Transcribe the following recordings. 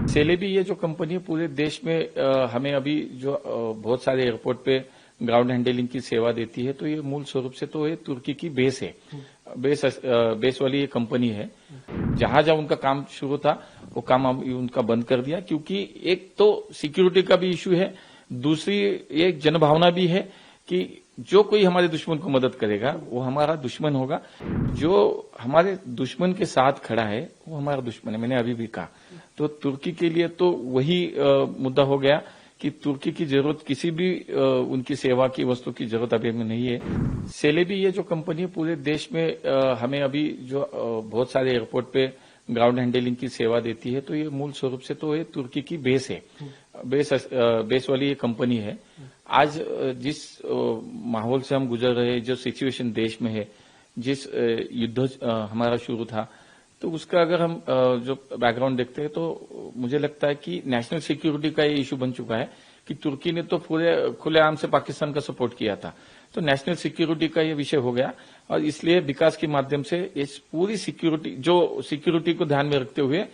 Celebi ये जो company है पूरे देश में हमें अभी जो बहुत सारे एयरपोर्ट पे ग्राउंड हैंडलिंग की सेवा देती है, तो ये मूल स्वरूप से तो ये तुर्की की बेस है। बेस वाली ये कंपनी है। जहां जहां उनका काम शुरू था वो काम उनका बंद कर दिया, क्योंकि एक तो सिक्योरिटी का भी इश्यू है, दूसरी एक जनभावना भी है कि जो कोई हमारे दुश्मन को मदद करेगा वो हमारा दुश्मन होगा। जो हमारे दुश्मन के साथ खड़ा है वो हमारा दुश्मन है, मैंने अभी भी कहा। तो तुर्की के लिए तो वही मुद्दा हो गया कि तुर्की की जरूरत किसी भी उनकी सेवा की वस्तु की जरूरत अभी हमें नहीं है। सेलेबी ये जो कंपनी है पूरे देश में हमें अभी जो बहुत सारे एयरपोर्ट पे ग्राउंड हैंडलिंग की सेवा देती है, तो ये मूल स्वरूप से तो ये तुर्की की बेस है। बेस वाली ये कंपनी है। आज जिस माहौल से हम गुजर रहे हैं, जो सिचुएशन देश में है, जिस युद्ध हमारा शुरू था, तो उसका अगर हम जो बैकग्राउंड देखते हैं तो मुझे लगता है कि नेशनल सिक्योरिटी का ये इशू बन चुका है कि तुर्की ने तो पूरे खुलेआम से पाकिस्तान का सपोर्ट किया था, तो नेशनल सिक्योरिटी का ये विषय हो गया। और इसलिए विकास के माध्यम से इस पूरी सिक्योरिटी को ध्यान में रखते हुए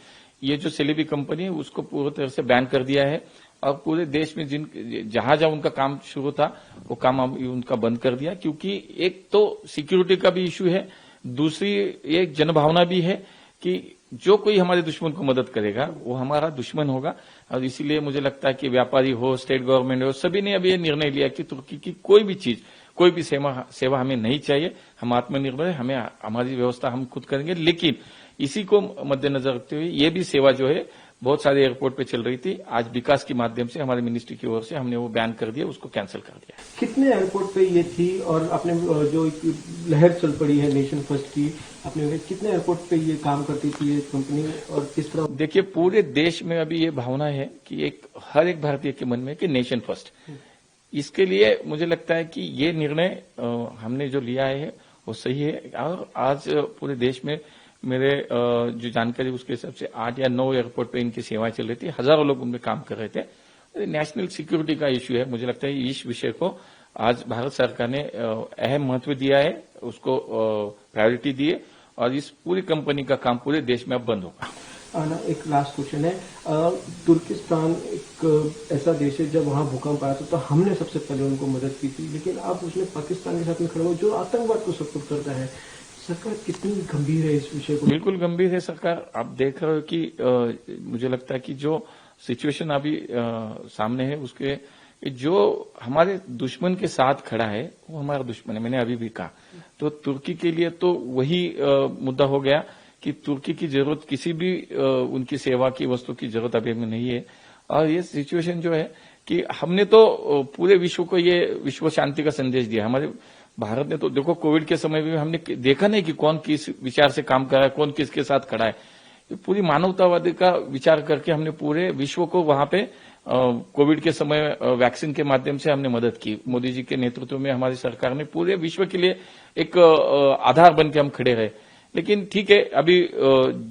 ये जो सेलेबी कंपनी है उसको पूरी तरह से बैन कर दिया है और पूरे देश में जहां जहां उनका काम शुरू था वो काम उनका बंद कर दिया, क्योंकि एक तो सिक्योरिटी का भी इश्यू है, दूसरी एक जनभावना भी है कि जो कोई हमारे दुश्मन को मदद करेगा वो हमारा दुश्मन होगा। और इसीलिए मुझे लगता है कि व्यापारी हो, स्टेट गवर्नमेंट हो, सभी ने अभी ये निर्णय लिया कि तुर्की की कोई भी चीज, कोई भी सेवा हमें नहीं चाहिए। हम आत्मनिर्भर है, हमें हमारी व्यवस्था हम खुद करेंगे। लेकिन इसी को मद्देनजर रखते हुए ये भी सेवा जो है बहुत सारे एयरपोर्ट पे चल रही थी, आज विकास के माध्यम से हमारे मिनिस्ट्री की ओर से हमने वो बैन कर दिया, उसको कैंसिल कर दिया। कितने एयरपोर्ट पे ये थी और आपने जो लहर चल पड़ी है नेशन फर्स्ट की, आपने कितने एयरपोर्ट पे ये काम करती थी ये कंपनी और किस तरह? देखिए, पूरे देश में अभी ये भावना है कि हर एक भारतीय के मन में कि नेशन फर्स्ट। इसके लिए मुझे लगता है कि ये निर्णय हमने जो लिया है वो सही है। और आज पूरे देश में मेरे जो जानकारी उसके हिसाब से 8 या 9 एयरपोर्ट पे इनकी सेवाएं चल रही थी, हजारों लोग उनमें काम कर रहे थे। नेशनल सिक्योरिटी का इश्यू है, मुझे लगता है इस विषय को आज भारत सरकार ने अहम महत्व दिया है, उसको प्रायोरिटी दी है और इस पूरी कंपनी का काम पूरे देश में अब बंद होगा। एक लास्ट क्वेश्चन है, तुर्किस्तान एक ऐसा देश है जब वहां भूकंप आया तो हमने सबसे पहले उनको मदद की थी, लेकिन अब उसने पाकिस्तान के साथ में खड़े हो जो आतंकवाद को सपोर्ट करता है। सरकार कितनी गंभीर है इस विषय को? बिल्कुल गंभीर है सरकार। आप देख रहे हो कि मुझे लगता है कि जो सिचुएशन अभी सामने है उसके जो हमारे दुश्मन के साथ खड़ा है वो हमारा दुश्मन है, मैंने अभी भी कहा। तो तुर्की के लिए तो वही मुद्दा हो गया कि तुर्की की जरूरत किसी भी उनकी सेवा की वस्तु की जरूरत अभी हमें नहीं है। और ये सिचुएशन जो है कि हमने तो पूरे विश्व को ये विश्व शांति का संदेश दिया। हमारे भारत ने तो देखो कोविड के समय में हमने देखा नहीं कि कौन किस विचार से काम कर रहा है, कौन किसके साथ खड़ा है। पूरी मानवतावादी का विचार करके हमने पूरे विश्व को वहां पे कोविड के समय वैक्सीन के माध्यम से हमने मदद की। मोदी जी के नेतृत्व में हमारी सरकार ने पूरे विश्व के लिए एक आधार बन के हम खड़े रहे। लेकिन ठीक है, अभी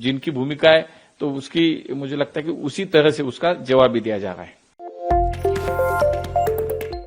जिनकी भूमिका है तो उसकी मुझे लगता है कि उसी तरह से उसका जवाब भी दिया जा रहा है।